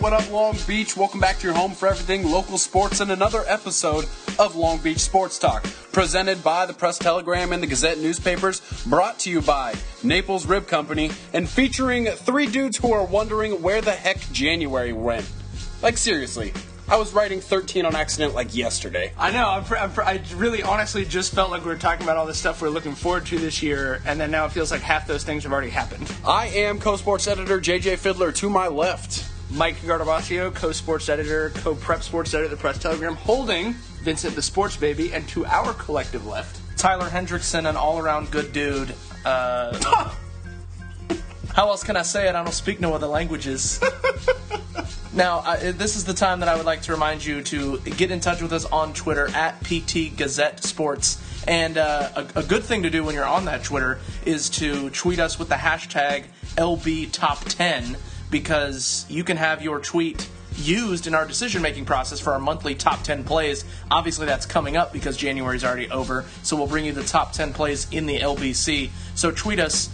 what up, Long Beach? Welcome back to your home for everything local sports and another episode of Long Beach Sports Talk, presented by the Press-Telegram and the Gazette newspapers, brought to you by Naples Rib Company, and featuring three dudes who are wondering where the heck January went. Like, seriously. I was writing 13 on accident like yesterday. I know. I really honestly just felt like we were talking about all the stuff we're looking forward to this year, and then now it feels like half those things have already happened. I am co-sports editor JJ Fiddler to my left. Mike Gardabasio, co-sports editor, co-prep sports editor at the Press-Telegram, holding Vincent the Sports Baby, and to our collective left, Tyler Hendrickson, an all-around good dude. How else can I say it? I don't speak no other languages. Now, this is the time that I would like to remind you to get in touch with us on Twitter at PT Gazette Sports. And a good thing to do when you're on that Twitter is to tweet us with the hashtag LBTop10, because you can have your tweet used in our decision-making process for our monthly top 10 plays. Obviously, that's coming up because January's already over, so we'll bring you the top 10 plays in the LBC. So tweet us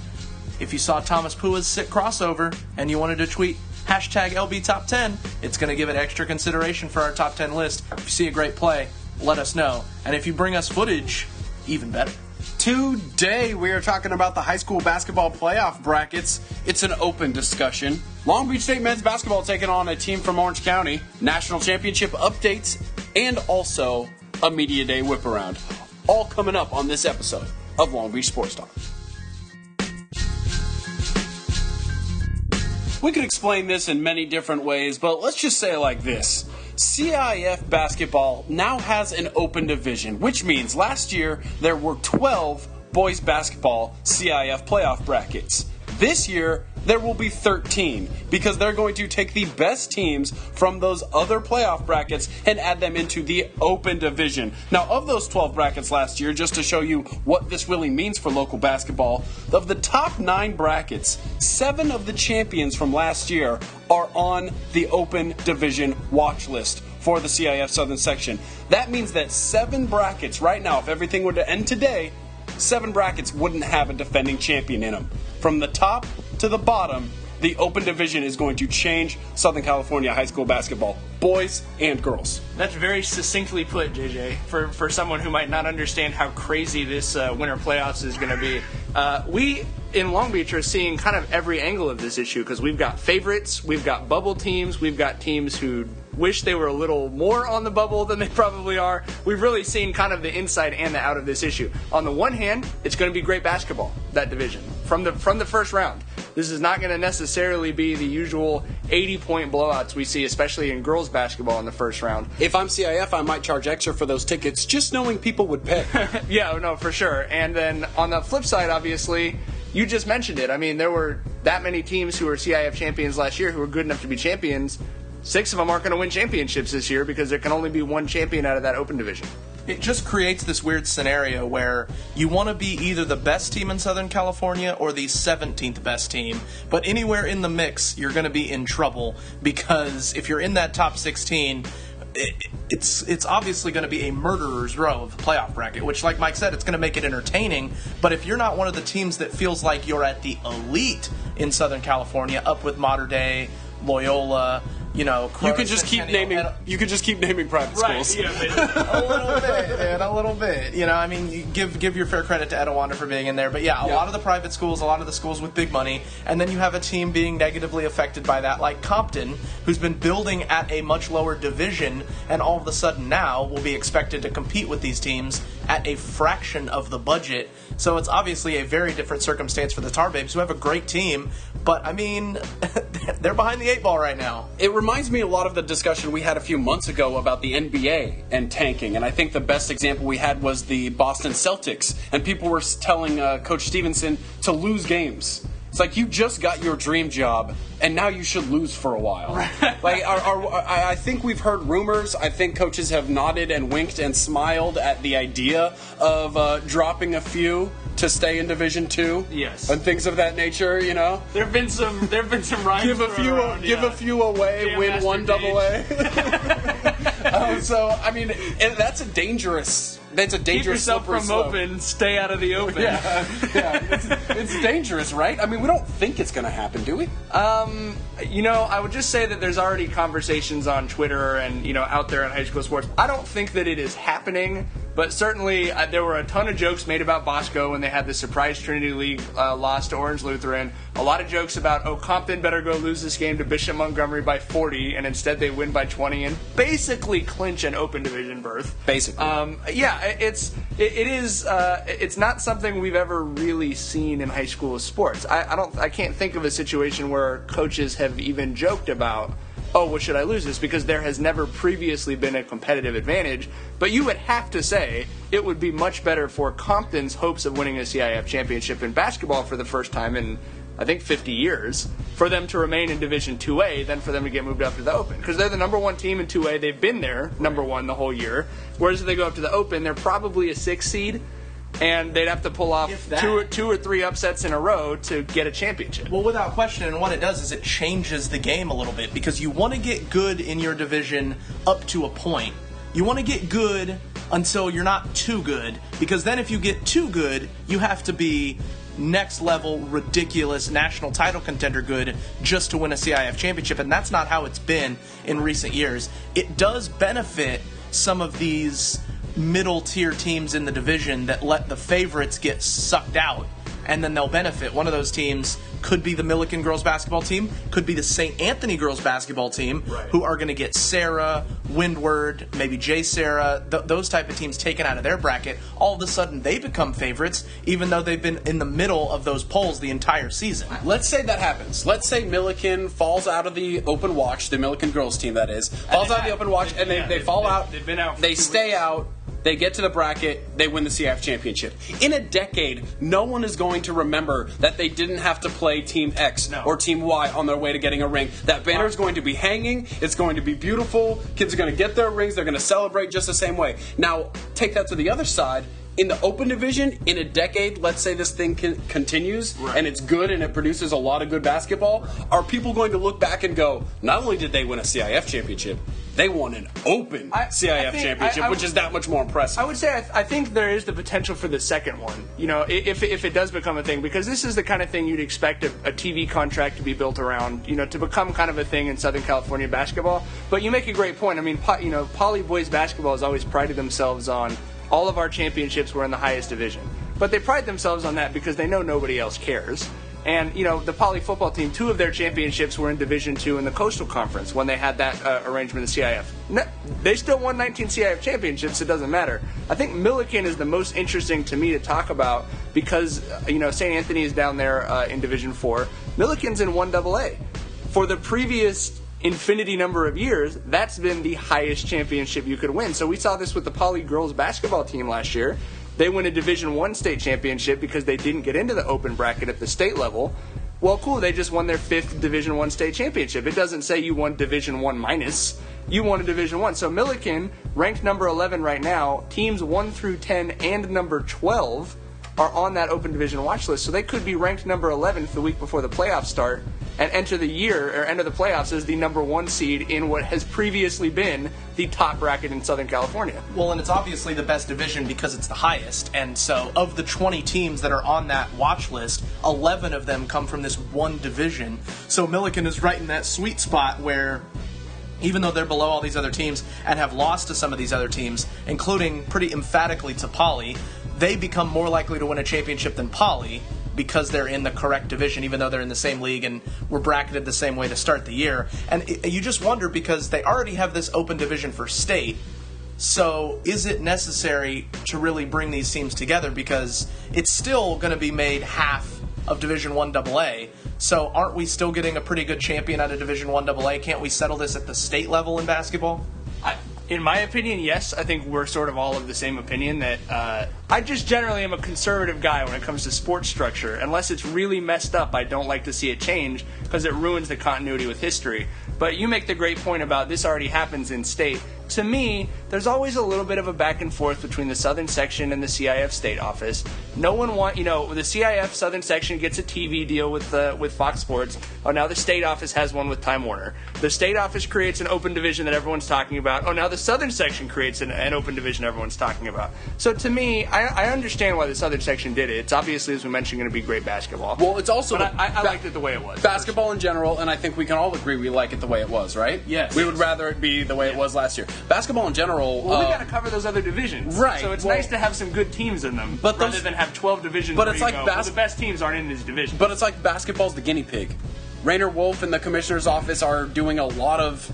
if you saw Thomas Pua's sick crossover and you wanted to tweet hashtag LBTop10, it's going to give it extra consideration for our top 10 list. If you see a great play, let us know. And if you bring us footage, even better. Today, we are talking about the high school basketball playoff brackets. It's an open discussion. Long Beach State men's basketball taking on a team from Orange County, national championship updates, and also a media day whip around. All coming up on this episode of Long Beach Sports Talk. We could explain this in many different ways, but let's just say it like this. CIF basketball now has an open division, which means last year there were 12 boys basketball CIF playoff brackets. This year, there will be 13 because they're going to take the best teams from those other playoff brackets and add them into the open division. Now, of those 12 brackets last year, just to show you what this really means for local basketball, of the top 9 brackets, 7 of the champions from last year are on the open division watch list for the CIF Southern section. That means that 7 brackets right now, if everything were to end today, 7 brackets wouldn't have a defending champion in them. From the top to the bottom, the open division is going to change Southern California high school basketball, boys and girls. That's very succinctly put, JJ, for someone who might not understand how crazy this winter playoffs is going to be. We in Long Beach are seeing kind of every angle of this issue because we've got favorites, we've got bubble teams, we've got teams who wish they were a little more on the bubble than they probably are. We've really seen kind of the inside and the out of this issue. On the one hand, it's going to be great basketball, that division, from the first round. This is not going to necessarily be the usual 80-point blowouts we see, especially in girls basketball in the first round. If I'm CIF, I might charge extra for those tickets, just knowing people would pay. Yeah, no, for sure. And then on the flip side, obviously, you just mentioned it. I mean, there were that many teams who were CIF champions last year who were good enough to be champions. 6 of them aren't going to win championships this year because there can only be one champion out of that open division. It just creates this weird scenario where you want to be either the best team in Southern California or the 17th best team, but anywhere in the mix, you're going to be in trouble because if you're in that top 16, it's obviously going to be a murderer's row of the playoff bracket, which, like Mike said, it's going to make it entertaining. But if you're not one of the teams that feels like you're at the elite in Southern California, up with Mater Dei, Loyola, you know, you could just keep naming. You could just keep naming private schools. Right, yeah, a little bit, man, a little bit. You know, I mean, you give your fair credit to Etiwanda for being in there, but yeah, a lot of the private schools, a lot of the schools with big money, and then you have a team being negatively affected by that, like Compton, who's been building at a much lower division, and all of a sudden now will be expected to compete with these teams at a fraction of the budget. So it's obviously a very different circumstance for the Tar Babes, who have a great team, but I mean, they're behind the 8 ball right now. It reminds me a lot of the discussion we had a few months ago about the NBA and tanking, and I think the best example we had was the Boston Celtics, and people were telling Coach Stevenson to lose games. It's like, you just got your dream job, and now you should lose for a while. Like, I think we've heard rumors. I think coaches have nodded and winked and smiled at the idea of dropping a few to stay in Division II. Yes. And things of that nature, you know. There've been some rhymes. Give a few away, Jam win Master one Gage. AA. So I mean, that's a dangerous That's a Keep dangerous yourself slippery from slope. open. Stay out of the open. Yeah, it's dangerous, right? I mean, we don't think it's going to happen, do we? I would just say that there's already conversations on Twitter and, out there in high school sports. I don't think that it is happening, but certainly there were a ton of jokes made about Bosco when they had the surprise Trinity League loss to Orange Lutheran. A lot of jokes about, Compton better go lose this game to Bishop Montgomery by 40, and instead they win by 20 and basically clinch an open division berth. Basically. It's not something we've ever really seen in high school sports. I can't think of a situation where coaches have even joked about, should I lose this? Because there has never previously been a competitive advantage. But you would have to say it would be much better for Compton's hopes of winning a CIF championship in basketball for the first time in, I think, 50 years, for them to remain in Division 2A than for them to get moved up to the Open. Because they're the number one team in 2A. They've been there, number one, the whole year. Whereas if they go up to the Open, they're probably a 6 seed. And they'd have to pull off two or three upsets in a row to get a championship. Well, without question, and what it does is it changes the game a little bit, because you want to get good in your division up to a point. You want to get good until you're not too good, because then if you get too good, you have to be next level, ridiculous national title contender good just to win a CIF championship, and that's not how it's been in recent years. It does benefit some of these middle tier teams in the division that let the favorites get sucked out, and then they'll benefit. One of those teams could be the Milliken girls basketball team, could be the St. Anthony girls basketball team, who are going to get Sarah, Windward, maybe J. Sarah, those type of teams taken out of their bracket. All of a sudden they become favorites, even though they've been in the middle of those polls the entire season. Let's say that happens. Let's say Milliken falls out of the open watch, the Milliken girls team that is, falls out of the open watch, and they fall out. They've been out. They stay out. They get to the bracket, they win the CIF championship. In a decade, no one is going to remember that they didn't have to play Team X or Team Y on their way to getting a ring. That banner is going to be hanging, it's going to be beautiful, kids are going to get their rings, they're going to celebrate just the same way. Now, take that to the other side. In the Open Division, in a decade, let's say this thing continues, and it's good and it produces a lot of good basketball, are people going to look back and go, not only did they win a CIF championship, they won an Open CIF championship, which is that much more impressive. I would say I think there is the potential for the second one, if it does become a thing, because this is the kind of thing you'd expect a TV contract to be built around, to become kind of a thing in Southern California basketball. But you make a great point. I mean, Poly boys basketball has always prided themselves on all of our championships were in the highest division. But they pride themselves on that because they know nobody else cares. And, the Poly football team, 2 of their championships were in Division II in the Coastal Conference when they had that arrangement of CIF. No, they still won 19 CIF championships, it doesn't matter. I think Milliken is the most interesting to me to talk about because, St. Anthony is down there in Division IV. Milliken's in 1AA. For the previous infinity number of years, that's been the highest championship you could win. So we saw this with the Poly girls basketball team last year. They win a Division I state championship because they didn't get into the open bracket at the state level. Well, cool, they just won their 5th Division I state championship. It doesn't say you won Division I minus. You won a Division I. So Milliken, ranked number 11 right now, teams 1 through 10 and number 12 are on that open division watch list. So they could be ranked number 11th the week before the playoffs start and enter the playoffs as the number 1 seed in what has previously been the top bracket in Southern California. Well, and it's obviously the best division because it's the highest. And so of the 20 teams that are on that watch list, 11 of them come from this one division. So Milliken is right in that sweet spot where, even though they're below all these other teams and have lost to some of these other teams, including pretty emphatically to Poly, they become more likely to win a championship than Poly because they're in the correct division, even though they're in the same league and were bracketed the same way to start the year. And you just wonder, because they already have this open division for state, so is it necessary to really bring these teams together? Because it's still going to be made half of Division I AA. So aren't we still getting a pretty good champion out of Division I AA? Can't we settle this at the state level in basketball? In my opinion, yes. I think we're sort of all of the same opinion that I just generally am a conservative guy when it comes to sports structure. Unless it's really messed up, I don't like to see it change because it ruins the continuity with history. But you make the great point about this already happens in state. to me, there's always a little bit of a back and forth between the Southern Section and the CIF State Office. No one the CIF Southern Section gets a TV deal with Fox Sports. Oh, now the State Office has one with Time Warner. The State Office creates an open division that everyone's talking about. Oh, now the Southern Section creates an open division everyone's talking about. So to me, I understand why the Southern Section did it. It's obviously, as we mentioned, going to be great basketball. Well, it's also... But I liked it the way it was. Basketball in general, and I think we can all agree we like it the way it was, right? Yes. We would rather it be the way it was last year. Basketball in general... Well, we got to cover those other divisions. Right. So it's nice to have some good teams in them, but rather than have 12 divisions but where it's you like go, well, the best teams aren't in these divisions. But it's like basketball's the guinea pig. Rainer Wolf and the commissioner's office are doing a lot of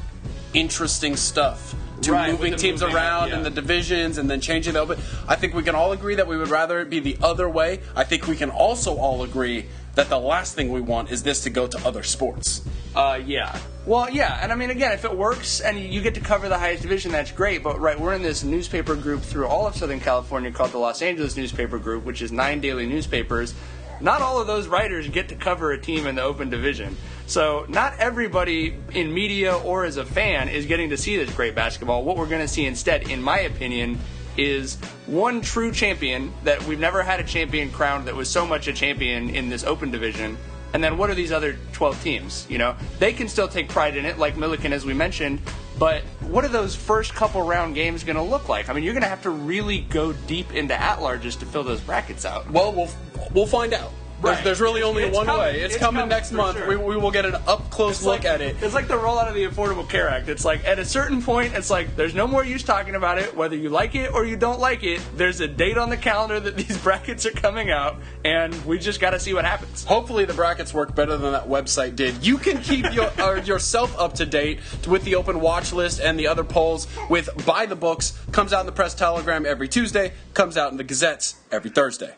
interesting stuff to moving teams around in the divisions and then changing the open. I think we can all agree that we would rather it be the other way. I think we can also all agree that the last thing we want is this to go to other sports. Yeah. Well, yeah, and I mean, again, if it works and you get to cover the highest division, that's great, but we're in this newspaper group through all of Southern California called the Los Angeles Newspaper Group, which is 9 daily newspapers. Not all of those writers get to cover a team in the open division. So not everybody in media or as a fan is getting to see this great basketball. What we're going to see instead, in my opinion, is one true champion, that we've never had a champion crowned that was so much a champion in this open division. And then what are these other 12 teams? You know, they can still take pride in it, like Milliken, as we mentioned, but what are those first couple round games going to look like? I mean, you're going to have to really go deep into at-larges to fill those brackets out. Well, we'll find out. Right. There's really only one coming. way. It's coming next month. Sure. We will get an up-close look at it. It's like the rollout of the Affordable Care Act. It's like, at a certain point, it's like, there's no more use talking about it. Whether you like it or you don't like it, there's a date on the calendar that these brackets are coming out, and we just got to see what happens. Hopefully the brackets work better than that website did. You can keep yourself up to date with the open watch list and the other polls with By the Books. Comes out in the Press Telegram every Tuesday. Comes out in the Gazettes every Thursday.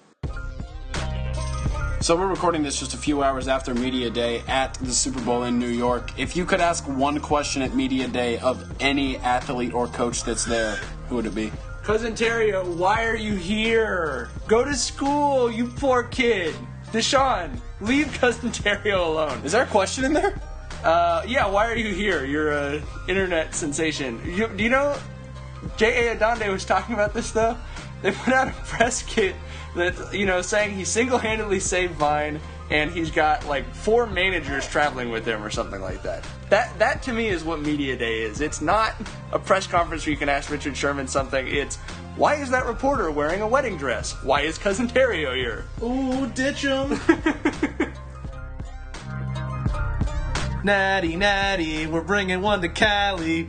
So we're recording this just a few hours after Media Day at the Super Bowl in New York. If you could ask one question at Media Day of any athlete or coach that's there, who would it be? Cousin Terrio, why are you here? Go to school, you poor kid. Deshaun, leave Cousin Terrio alone. Is there a question in there? Yeah, why are you here? You're an internet sensation. Do you know, J.A. Adonde was talking about this, though? They put out a press kit that, you know, saying he single-handedly saved Vine, and he's got, like, 4 managers traveling with him or something like that. That to me, is what Media Day is. It's not a press conference where you can ask Richard Sherman something. It's, why is that reporter wearing a wedding dress? Why is Cousin Terrio here? Ooh, ditch him. Natty, we're bringing one to Cali.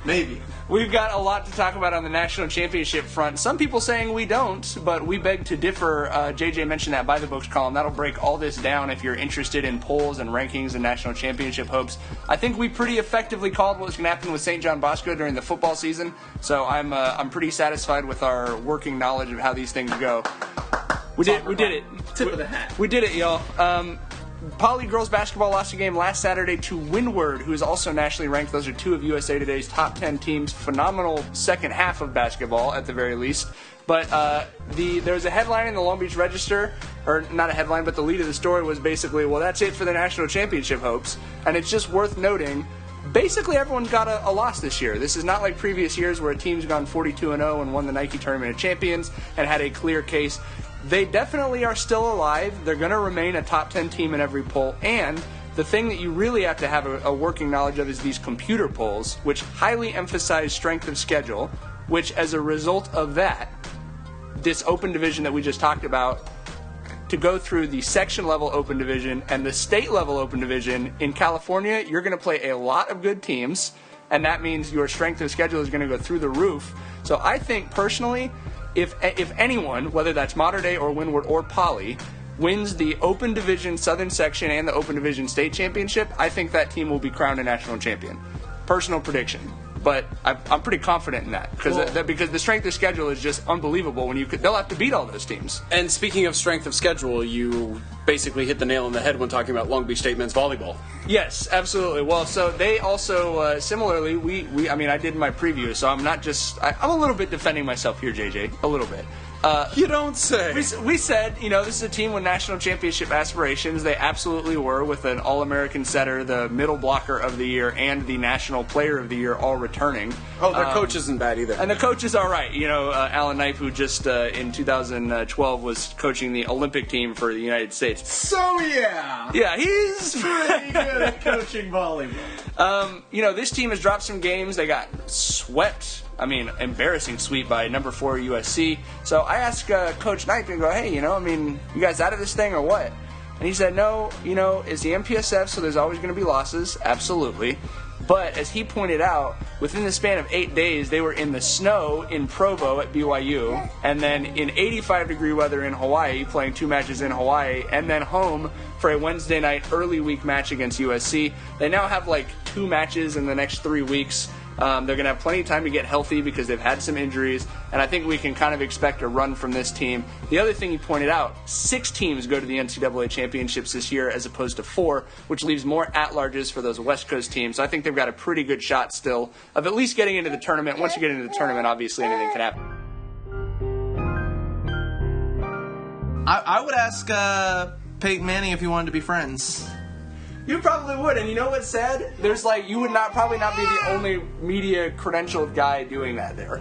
Maybe. We've got a lot to talk about on the national championship front. Some people saying we don't, but we beg to differ. JJ mentioned that By the Books column. That'll break all this down if you're interested in polls and rankings and national championship hopes. I think we pretty effectively called what was going to happen with St. John Bosco during the football season, so I'm pretty satisfied with our working knowledge of how these things go. We did it. Tip of the hat. We did it, y'all. Poly girls basketball lost a game last Saturday to Windward, who is also nationally ranked. Those are 2 of USA Today's top 10 teams. Phenomenal second half of basketball, at the very least. But there was a headline in the Long Beach Register, or not a headline, but the lead of the story was basically, well, that's it for the national championship hopes. And it's just worth noting, basically everyone's got a loss this year. This is not like previous years where a team's gone 42-0 and won the Nike Tournament of Champions and had a clear case. They definitely are still alive. They're going to remain a top 10 team in every poll. And the thing that you really have to have a working knowledge of is these computer polls, which highly emphasize strength of schedule, which as a result of that, this open division that we just talked about, to go through the section level open division and the state level open division in California, you're going to play a lot of good teams, and that means your strength of schedule is going to go through the roof. So I think personally, if anyone, whether that's Mater Dei or Windward or Poly, wins the Open Division Southern Section and the Open Division State Championship, I think that team will be crowned a national champion. Personal prediction. But I'm pretty confident in that because the strength of schedule is just unbelievable. They'll have to beat all those teams. And speaking of strength of schedule, you basically hit the nail on the head when talking about Long Beach State men's volleyball. Yes, absolutely. Well, so they also similarly, I did my preview, so I'm not just I'm a little bit defending myself here, JJ, a little bit. You don't say. We said, this is a team with national championship aspirations. They absolutely were, with an All-American setter, the middle blocker of the year, and the national player of the year all returning. Oh, their coach isn't bad either. And the coach is all right. Alan Knipe, who just in 2012 was coaching the Olympic team for the United States. So, yeah. Yeah, he's pretty good at coaching volleyball. This team has dropped some games. They got swept. Embarrassing sweep by number 4 USC. So I asked Coach Knipe and go, hey, you guys out of this thing or what? And he said, no, it's the MPSF, so there's always going to be losses. Absolutely. But as he pointed out, within the span of 8 days, they were in the snow in Provo at BYU, and then in 85-degree weather in Hawaii, playing 2 matches in Hawaii, and then home for a Wednesday night early week match against USC. They now have 2 matches in the next 3 weeks. They're going to have plenty of time to get healthy because they've had some injuries, and I think we can kind of expect a run from this team. The other thing he pointed out, 6 teams go to the NCAA championships this year as opposed to 4, which leaves more at-larges for those West Coast teams. So I think they've got a pretty good shot still of at least getting into the tournament. Once you get into the tournament, obviously anything can happen. I would ask Peyton Manning if he wanted to be friends. You probably would, and you know what's sad? There's you would probably not be the only media credentialed guy doing that there.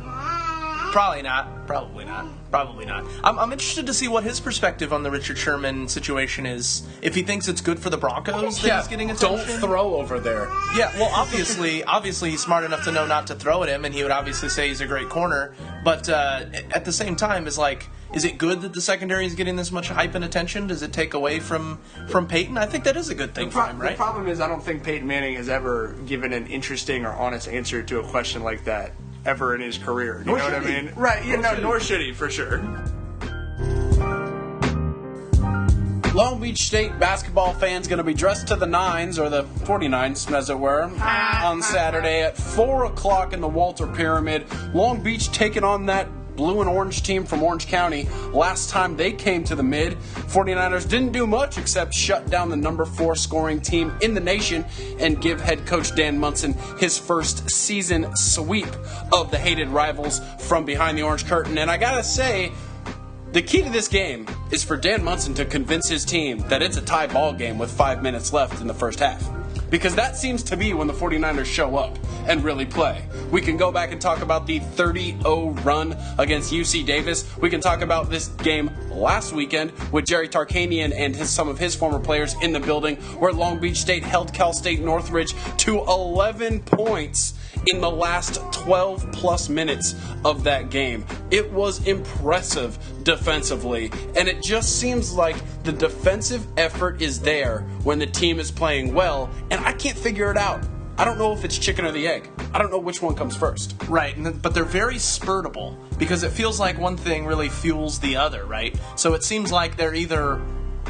Probably not. Probably not. I'm interested to see what his perspective on the Richard Sherman situation is. If he thinks it's good for the Broncos that he's getting attention. Don't throw over there. Yeah, well, obviously he's smart enough to know not to throw at him, and he would obviously say he's a great corner. But at the same time, is it good that the secondary is getting this much hype and attention? Does it take away from Peyton? I think that is a good thing for him, right? The problem is I don't think Peyton Manning has ever given an interesting or honest answer to a question like that ever in his career. You know what I mean? Right, nor should he, for sure. Long Beach State basketball fans going to be dressed to the nines, or the 49s, as it were, on Saturday at 4 o'clock in the Walter Pyramid. Long Beach taking on that blue and orange team from Orange County. Last time they came to the Mid, 49ers didn't do much except shut down the number 4 scoring team in the nation and give head coach Dan Munson his first season sweep of the hated rivals from behind the orange curtain. And I gotta say, the key to this game is for Dan Munson to convince his team that it's a tie ball game with 5 minutes left in the first half. Because that seems to be when the 49ers show up and really play. We can go back and talk about the 30-0 run against UC Davis. We can talk about this game last weekend with Jerry Tarkanian and some of his former players in the building, where Long Beach State held Cal State Northridge to 11 points in the last 12 plus minutes of that game. It was impressive defensively, and it just seems like the defensive effort is there when the team is playing well, and I can't figure it out. I don't know if it's chicken or the egg. I don't know which one comes first. Right, but they're very spurtable because it feels like one thing really fuels the other, right? So it seems like they're either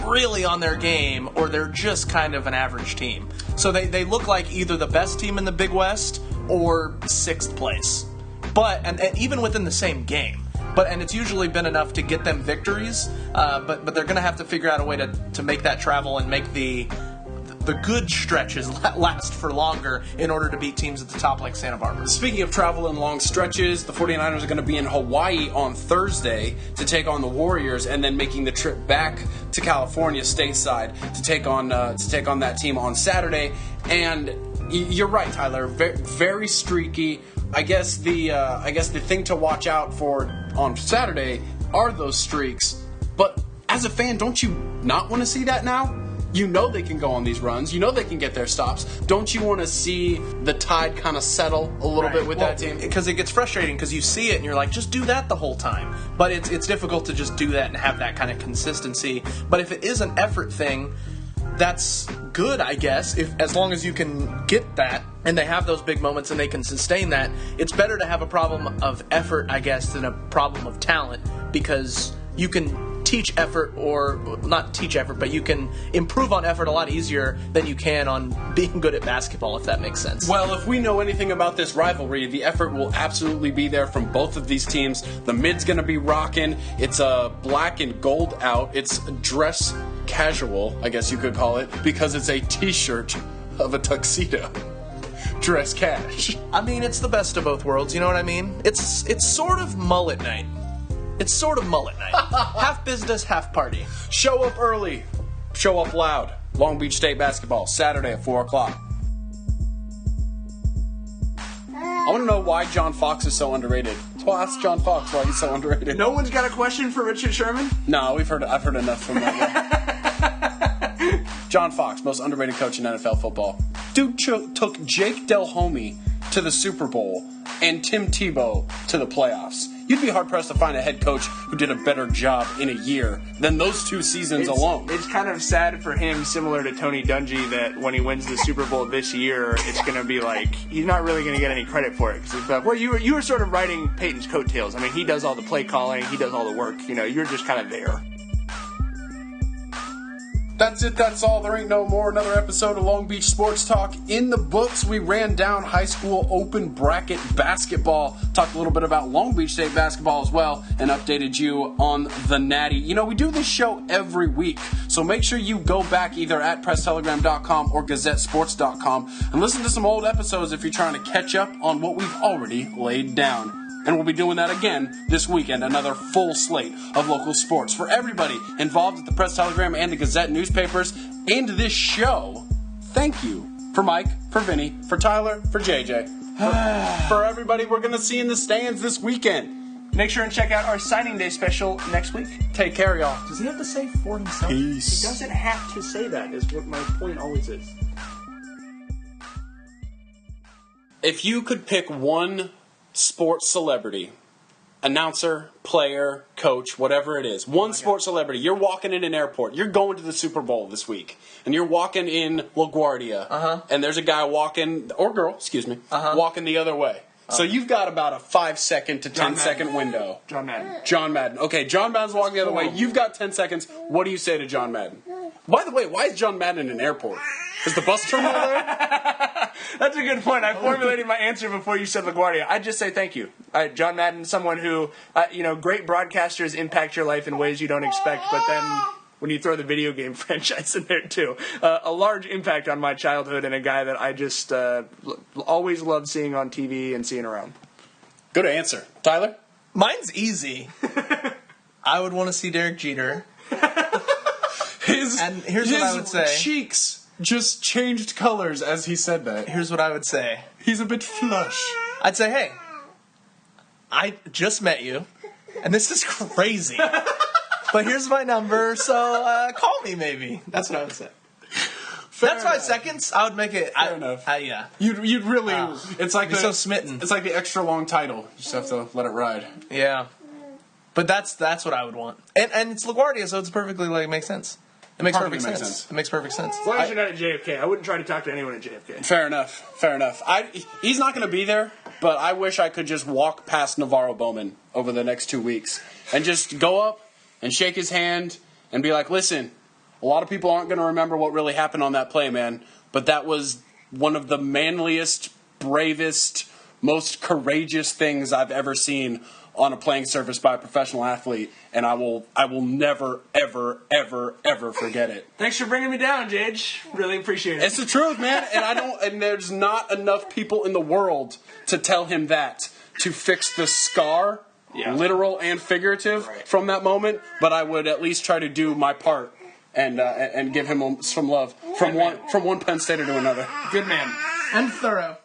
really on their game or they're just kind of an average team. So they look like either the best team in the Big West or 6th place. But and even within the same game. And it's usually been enough to get them victories, but they're going to have to figure out a way to make that travel and make the good stretches last for longer in order to beat teams at the top like Santa Barbara. Speaking of travel and long stretches, the 49ers are going to be in Hawaii on Thursday to take on the Warriors, and then making the trip back to California stateside to take on that team on Saturday. And you're right, Tyler. Very streaky. I guess the thing to watch out for on Saturday are those streaks. But as a fan, don't you not want to see that now? You know they can go on these runs. You know they can get their stops. Don't you want to see the tide kind of settle a little bit with that team? Because it gets frustrating because you see it and you're like, just do that the whole time. But it's difficult to just do that and have that kind of consistency. But if it is an effort thing, that's good, I guess, as long as you can get that and they have those big moments and they can sustain that. It's better to have a problem of effort, I guess, than a problem of talent, because you can teach effort, or not teach effort, but you can improve on effort a lot easier than you can on being good at basketball, if that makes sense. Well, if we know anything about this rivalry, the effort will absolutely be there from both of these teams. The Mid's going to be rocking. It's a black and gold out. It's dress casual, I guess you could call it, because it's a t-shirt of a tuxedo. Dress cash. I mean, it's the best of both worlds, you know what I mean? It's sort of mullet night. It's sort of mullet night. Half business, half party. Show up early. Show up loud. Long Beach State basketball, Saturday at 4 o'clock. I want to know why John Fox is so underrated. So I'll ask John Fox why he's so underrated. No one's got a question for Richard Sherman? No, I've heard enough from that guy. John Fox, most underrated coach in NFL football. Dude took Jake Delhomme to the Super Bowl and Tim Tebow to the playoffs. You'd be hard-pressed to find a head coach who did a better job in a year than those 2 seasons alone. It's kind of sad for him, similar to Tony Dungy, that when he wins the Super Bowl this year, it's going to be like, he's not really going to get any credit for it. Because like, well, you were sort of riding Peyton's coattails. I mean, he does all the play calling, he does all the work. You know, you're just kind of there. That's it, that's all. There ain't no more. Another episode of Long Beach Sports Talk in the books. We ran down high school open bracket basketball, talked a little bit about Long Beach State basketball as well, and updated you on the Natty. You know, we do this show every week, so make sure you go back either at presstelegram.com or gazettesports.com and listen to some old episodes if you're trying to catch up on what we've already laid down. And we'll be doing that again this weekend, another full slate of local sports. For everybody involved at the Press Telegram and the Gazette newspapers and this show, thank you. For Mike, for Vinny, for Tyler, for JJ. For everybody we're going to see in the stands this weekend. Make sure and check out our signing day special next week. Take care, y'all. Does he have to say for himself? Peace. He doesn't have to say that, is what my point always is. If you could pick one sports celebrity, announcer, player, coach, whatever it is, one sports celebrity, you're walking in an airport, you're going to the Super Bowl this week, and you're walking in LaGuardia, and there's a guy walking, or girl, walking the other way. So you've got about a 5-second to 10-second window. John Madden. John Madden. Okay, John Madden's walking the other way. You've got 10 seconds. What do you say to John Madden? By the way, why is John Madden in an airport? Is the bus terminal there? That's a good point. I formulated my answer before you said LaGuardia. I'd just say thank you. John Madden, someone who, great broadcasters impact your life in ways you don't expect, but then when you throw the video game franchise in there too, a large impact on my childhood and a guy that I just always loved seeing on TV and seeing around. Good answer. Tyler? Mine's easy. I would want to see Derek Jeter. And here's what I would say. His cheeks just changed colors as he said that. Here's what I would say. He's a bit flush. I'd say, hey, I just met you, and this is crazy. But here's my number, so call me maybe. That's what I would say. That's 5 seconds. I would make it. Fair enough. Yeah. You'd really. It's like be so smitten. It's like the extra long title. You just have to let it ride. Yeah. But that's what I would want, and it's LaGuardia, so it's perfectly makes sense. It makes perfect sense. It makes perfect sense. As long as you're not at JFK, I wouldn't try to talk to anyone at JFK. Fair enough. He's not going to be there, but I wish I could just walk past Navarro Bowman over the next 2 weeks and just go up and shake his hand and be like, listen, a lot of people aren't going to remember what really happened on that play, man, but that was one of the manliest, bravest, most courageous things I've ever seen on a playing surface by a professional athlete, and I will never, ever, ever, ever forget it. Thanks for bringing me down, Jage. Really appreciate it. It's the truth, man, and there's not enough people in the world to tell him that to fix the scar, literal and figurative, from that moment. But I would at least try to do my part and give him some love from one Penn Stater to another. Good man. And thorough.